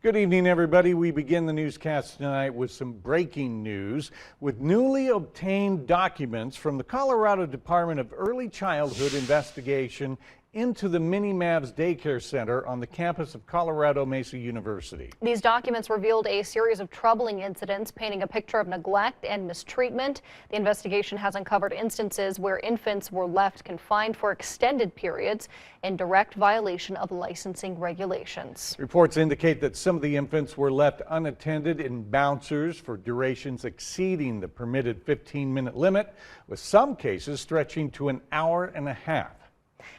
Good evening, everybody. We begin the newscast tonight with some breaking news. With newly obtained documents from the Colorado Department of Early Childhood Investigation into the Mini Mavs Daycare Center on the campus of Colorado Mesa University. These documents revealed a series of troubling incidents painting a picture of neglect and mistreatment. The investigation has uncovered instances where infants were left confined for extended periods in direct violation of licensing regulations. Reports indicate that some of the infants were left unattended in bouncers for durations exceeding the permitted 15-minute limit, with some cases stretching to an hour and a half.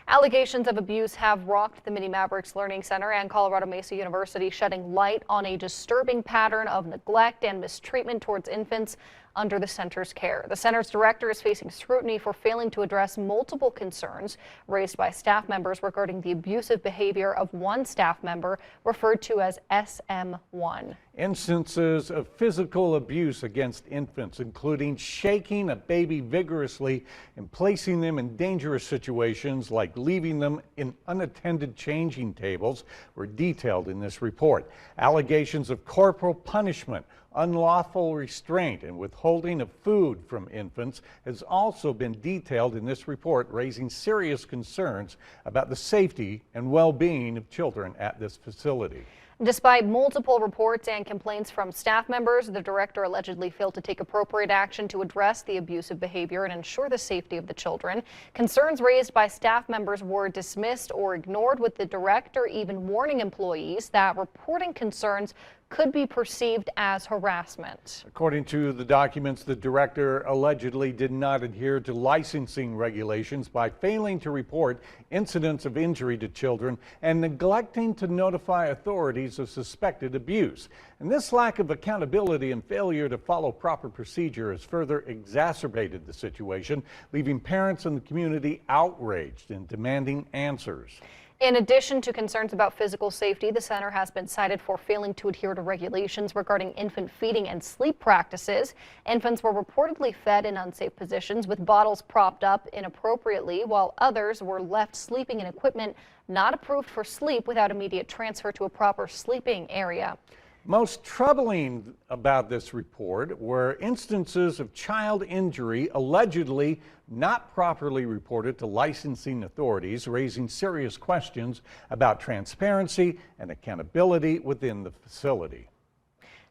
Allegations of abuse have rocked the Mini Mavericks Learning Center and Colorado Mesa University, shedding light on a disturbing pattern of neglect and mistreatment towards infants under the center's care. The center's director is facing scrutiny for failing to address multiple concerns raised by staff members regarding the abusive behavior of one staff member referred to as SM1. Instances of physical abuse against infants, including shaking a baby vigorously and placing them in dangerous situations like leaving them in unattended changing tables, were detailed in this report. Allegations of corporal punishment, unlawful restraint, and withholding of food from infants has also been detailed in this report, raising serious concerns about the safety and well-being of children at this facility. Despite multiple reports and complaints from staff members, the director allegedly failed to take appropriate action to address the abusive behavior and ensure the safety of the children. Concerns raised by staff members were dismissed or ignored, with the director even warning employees that reporting concerns could be perceived as harassment. According to the documents, the director allegedly did not adhere to licensing regulations by failing to report incidents of injury to children and neglecting to notify authorities of suspected abuse. And this lack of accountability and failure to follow proper procedure has further exacerbated the situation, leaving parents and the community outraged and demanding answers. In addition to concerns about physical safety, the center has been cited for failing to adhere to regulations regarding infant feeding and sleep practices. Infants were reportedly fed in unsafe positions with bottles propped up inappropriately, while others were left sleeping in equipment not approved for sleep without immediate transfer to a proper sleeping area. Most troubling about this report were instances of child injury allegedly not properly reported to licensing authorities, raising serious questions about transparency and accountability within the facility.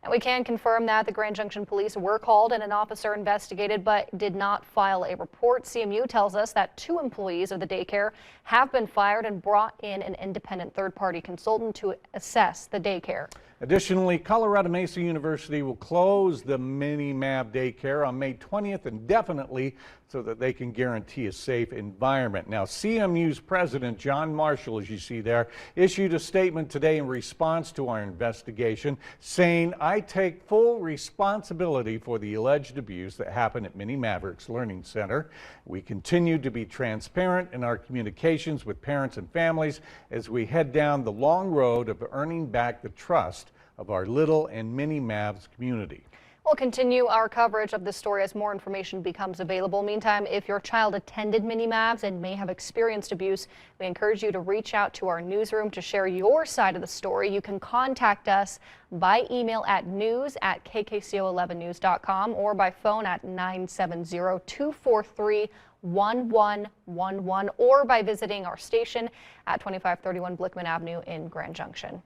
And we can confirm that the Grand Junction police were called and an officer investigated but did not file a report. CMU tells us that 2 employees of the daycare have been fired and brought in an independent third-party consultant to assess the daycare. Additionally, Colorado Mesa University will close the Mini Mav Daycare on May 20th indefinitely so that they can guarantee a safe environment. Now, CMU's president, John Marshall, as you see there, issued a statement today in response to our investigation saying, "I take full responsibility for the alleged abuse that happened at Mini Mavericks Learning Center. We continue to be transparent in our communications with parents and families as we head down the long road of earning back the trust of our Little and Mini Mavs community." We'll continue our coverage of this story as more information becomes available. Meantime, if your child attended Mini Mavs and may have experienced abuse, we encourage you to reach out to our newsroom to share your side of the story. You can contact us by email at news@kkco11news.com or by phone at 970-243-1111 or by visiting our station at 2531 Blickman Avenue in Grand Junction.